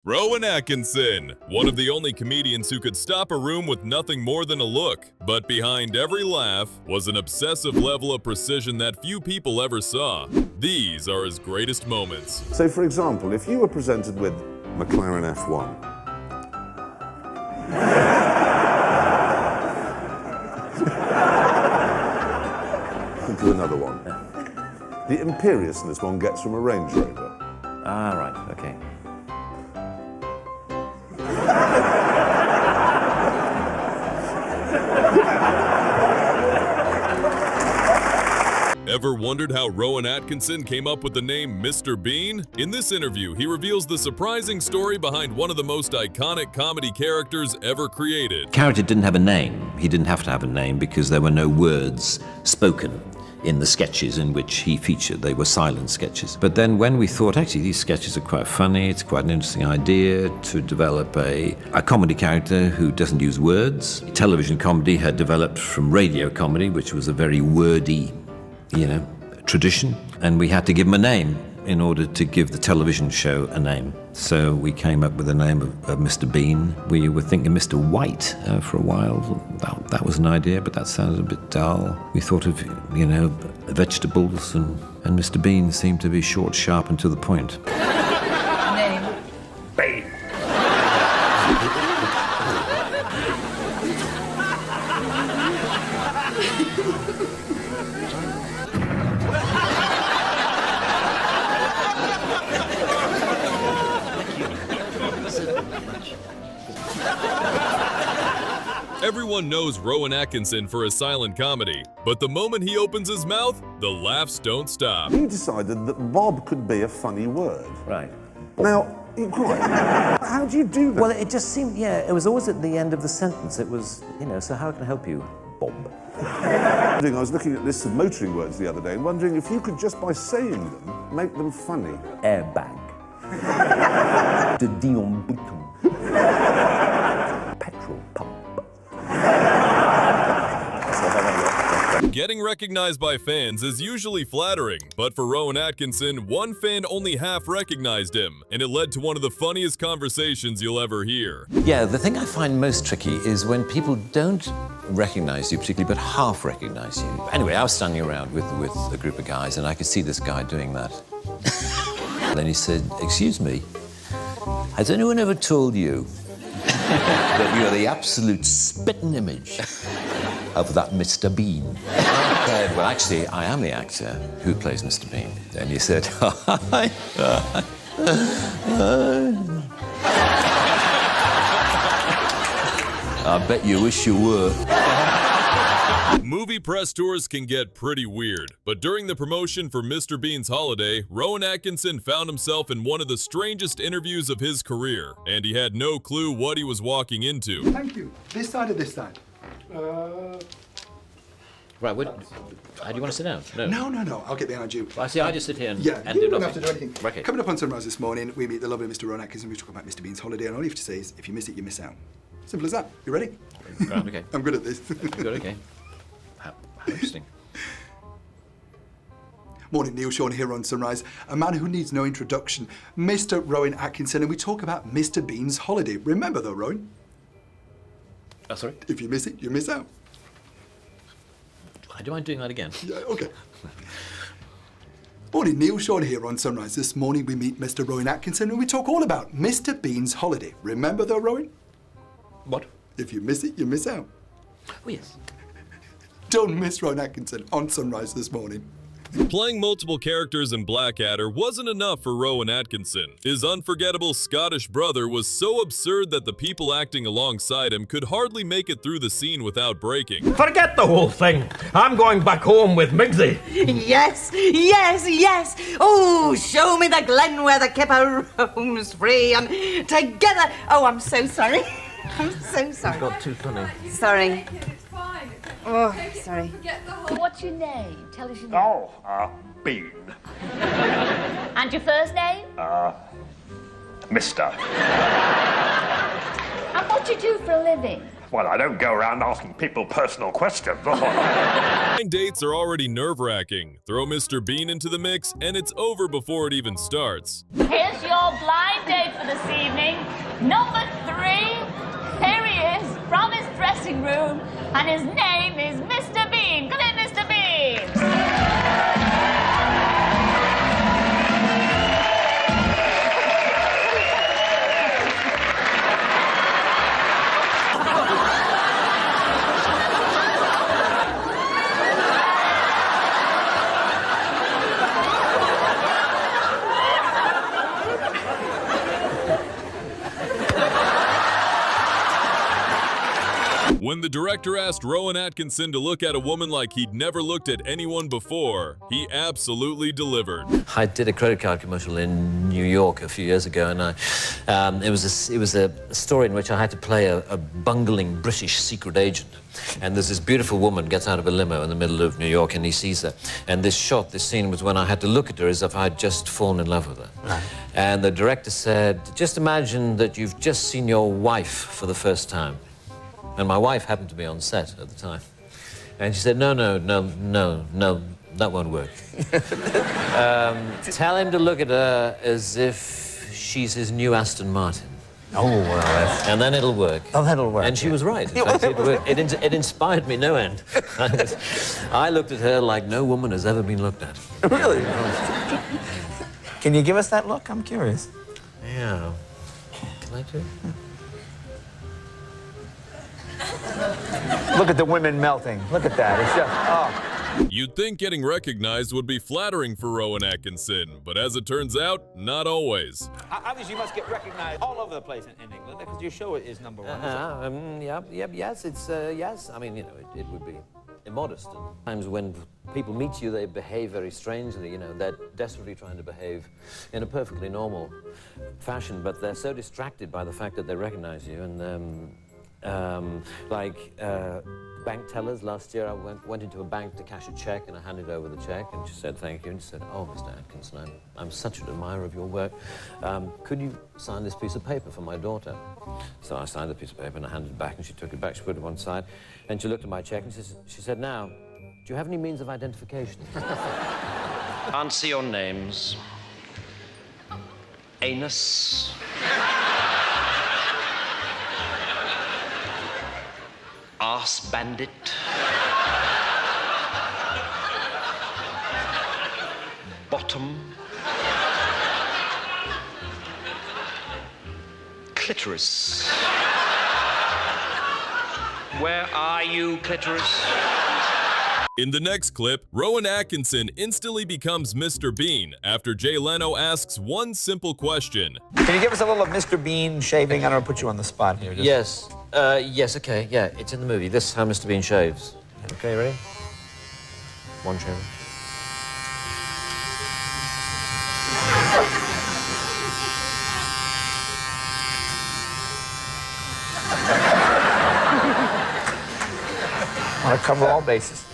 Rowan Atkinson, one of the only comedians who could stop a room with nothing more than a look. But behind every laugh was an obsessive level of precision that few people ever saw. These are his greatest moments. So, for example, if you were presented with McLaren F1, into another one, the imperiousness one gets from a Range Rover. Ah, right, okay. Ever wondered how Rowan Atkinson came up with the name Mr. Bean? In this interview, he reveals the surprising story behind one of the most iconic comedy characters ever created. The character didn't have a name. He didn't have to have a name because there were no words spoken in the sketches in which he featured. They were silent sketches. But then when we thought, actually, these sketches are quite funny, it's quite an interesting idea to develop a comedy character who doesn't use words. Television comedy had developed from radio comedy, which was a very wordy, tradition, and we had to give him a name in order to give the television show a name. So we came up with the name of Mr. Bean. We were thinking Mr. White for a while. That was an idea, but that sounded a bit dull. We thought of, vegetables, and Mr. Bean seemed to be short, sharp, and to the point. Name? Bean. Everyone knows Rowan Atkinson for his silent comedy, but the moment he opens his mouth, the laughs don't stop. He decided that Bob could be a funny word. Right. Now, how do you do that? Well, it just seemed, it was always at the end of the sentence. It was, so how can I help you, Bob? I was looking at lists of motoring words the other day and wondering if you could, just by saying them, make them funny. Airbag. De Dion Bouton. Petrol pump. Getting recognized by fans is usually flattering, but for Rowan Atkinson, one fan only half recognized him, and it led to one of the funniest conversations you'll ever hear. Yeah, the thing I find most tricky is when people don't recognize you particularly, but half recognize you. Anyway, I was standing around with a group of guys, and I could see this guy doing that. Then he said, "Excuse me, has anyone ever told you that you're the absolute spitting image of that Mr. Bean?" I said, "Well, actually, I am the actor who plays Mr. Bean." And he said, "I bet you wish you were." Movie press tours can get pretty weird, but during the promotion for Mr. Bean's holiday, Rowan Atkinson found himself in one of the strangest interviews of his career, and he had no clue what he was walking into. Thank you. This side or this side? Right, do you want to sit down? No. I'll get behind you. Well, I see, I just sit here and you do don't nothing. have to do anything. Okay. Coming up on Sunrise this morning, we meet the lovely Mr. Rowan Atkinson. We talk about Mr. Bean's holiday, and all you have to say is, if you miss it, you miss out. Simple as that. You ready? Right, okay. I'm good at this. Good, okay. How interesting. Morning, Neil Sean here on Sunrise. A man who needs no introduction, Mr. Rowan Atkinson, and we talk about Mr. Bean's holiday. Remember though, Rowan? Oh, sorry? If you miss it, you miss out. Do you mind doing that again? Yeah, okay. Morning, Neil Sean here on Sunrise. This morning we meet Mr. Rowan Atkinson and we talk all about Mr. Bean's holiday. Remember though, Rowan? What? If you miss it, you miss out. Oh, yes. Don't miss Rowan Atkinson on Sunrise this morning. Playing multiple characters in Blackadder wasn't enough for Rowan Atkinson. His unforgettable Scottish brother was so absurd that the people acting alongside him could hardly make it through the scene without breaking. Forget the whole thing. I'm going back home with Migsy. Yes. Oh, show me the glen where the kipper roams free and together. Oh, I'm so sorry. I'm so sorry. Got too funny. Sorry. It's fine. Oh, sorry. Forget the whole... What's your name? Tell us your name. Oh, Bean. And your first name? Mister. And what do you do for a living? Well, I don't go around asking people personal questions. Blind dates are already nerve-wracking. Throw Mr. Bean into the mix, and it's over before it even starts. Here's your blind date for this evening. Number 3. Here he is from his dressing room, and his name is Mr. Bean. Come in, Mr. Bean. When the director asked Rowan Atkinson to look at a woman like he'd never looked at anyone before, he absolutely delivered. I did a credit card commercial in New York a few years ago, and it was a story in which I had to play a bungling British secret agent. And there's this beautiful woman gets out of a limo in the middle of New York, and he sees her. And this scene was when I had to look at her as if I'd just fallen in love with her. Right. And the director said, just imagine that you've just seen your wife for the first time. And my wife happened to be on set at the time. And she said, no, that won't work. Tell him to look at her as if she's his new Aston Martin. Oh, well, that's... And then it'll work. Oh, that'll work. And she was right. In fact, it inspired me no end. I looked at her like no woman has ever been looked at. Really? Can you give us that look? I'm curious. Yeah. Can I do? Look at the women melting. Look at that. It's just, oh. You'd think getting recognized would be flattering for Rowan Atkinson, but as it turns out, not always. Obviously, you must get recognized all over the place in England, because your show is number one. Yes, yes. I mean, you know, it would be immodest. And times when people meet you, they behave very strangely. You know, they're desperately trying to behave in a perfectly normal fashion, but they're so distracted by the fact that they recognize you. And bank tellers last year, I went into a bank to cash a check, and I handed over the check, and she said thank you, and she said, oh, Mr. Atkinson, I'm such an admirer of your work. Could you sign this piece of paper for my daughter? So I signed the piece of paper, and I handed it back, and she took it back, she put it one side, and she looked at my check, and she said, now, do you have any means of identification? Answer your names. Anus. Arse bandit. Bottom. Clitoris. Where are you, clitoris? In the next clip, Rowan Atkinson instantly becomes Mr. Bean after Jay Leno asks one simple question. Can you give us a little of Mr. Bean shaving? I don't want to put you on the spot here. Yes. Yes, okay, yeah, it's in the movie. This is how Mr. Bean shaves. Okay, ready? One shave. I want to cover all bases.